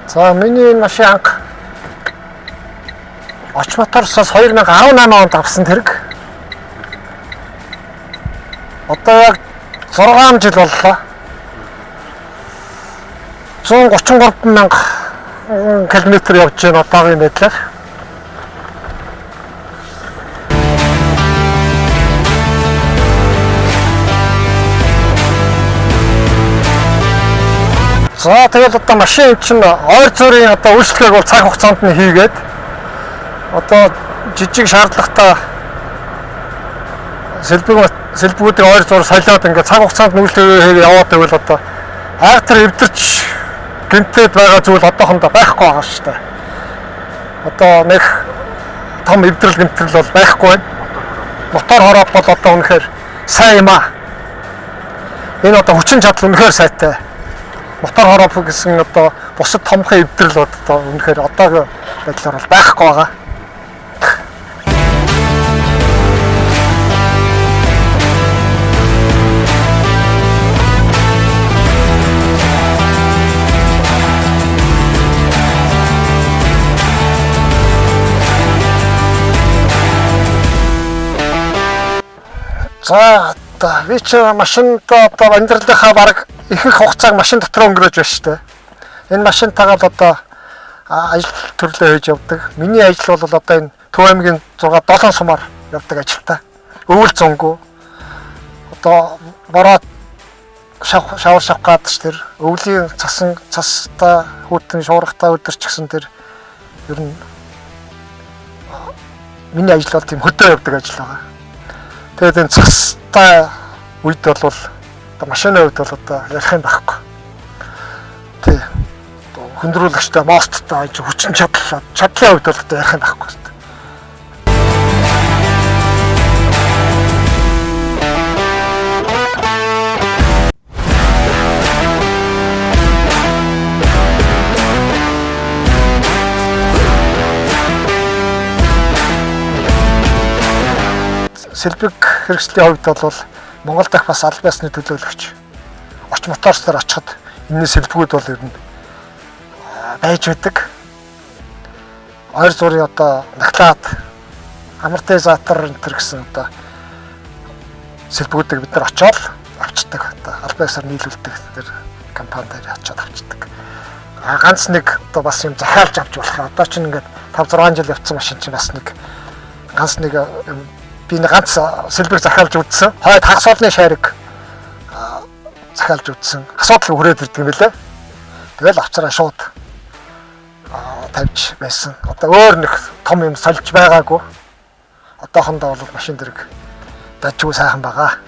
За миний энэ машин анх Оч моторсоос 2018 онд авсан тэрэг. Одоо яг 6 жил боллоо. 133,000 км явж байна одоогийн байдлаар. За тэгэл одоо машин чинь ойр зүрийн одоо үйлчлэгийг бол цаг хугацаанд нь хийгээд одоо жижиг шаардлагатай сэлбэгүүдийг ойр зур солиод ингээд цаг хугацаанд нь үйлчлэгээ яваад байвал одоо айхтар эвдэрч гинтэд байгаа зүйл одоохондоо байхгүй байгаа шүү дээ. Одоо нэг том эвдрэл гинтрэл бол байхгүй байна. Мотор хороо бол одоо үнэхээр сайн юм аа. Энэ одоо хүчин чадал үнэхээр сайтай. Мотор хороо гэсэн одоо бусад томхон эвдрэл одоо үнэхээр одоогийн байдлаар бол байхгүй байгаа. За одоо би ч машинд одоо амьдралынхаа бараг ихэнх хугацааг машин дотор өнгөрөөж байна шүү дээ. Энэ машинтайгаа л одоо ажил төрлөө хийж явдаг. Миний ажил бол одоо энэ Төв аймгийн 6-7 сумаар явдаг ажилтай. Өвөл зөнгөө. Одоо бороод шавар шавхаад ч тэр өвлийн цастай хүүтэн шуургатай өдөрч гисэн тэр ер нь миний ажил бол тийм хөдөө явдаг ажил байгаа. Тэгээд энэ цастай үед бол машины үед бол одоо ярих юм байхгүй. Тий. Хөндрүүлэгчтэй мосттой хүчин чадлын үед бол одоо ярих юм байхгүй. Сэлбэг хэрэгслийн хувьд бол Монгол дахь бас аль биесны төлөөлөгч Оч моторсоор очиход энэ сэлбэгүүд бол ер нь байж байдаг. Ойр зургийн одоо наклаад амортизатор энэ төр гэсэн одоо сэлбэгүүдийг бид нар очоод авчдаг. Одоо аль биесаар нийлүүлдэг тэр компанидэр очоод авчдаг. Ганц нэг одоо бас юм захиалж авч болох. Одоо ч ингээд 5-6 жил явцсан машин чинь бас нэг ганц нэг би нэг ганц сэлбэг захиалж үзсэн. Хойд хагас олны шариг захиалж үзсэн. Асуудал хүрээд ирдэг юм билээ. Тэгэл авцараа шууд тавьж байсан. Одоо өөр нэг том юм сольж байгаагүй. Одоохондоо бол машин дэрэг дажгүй сайхан байгаа.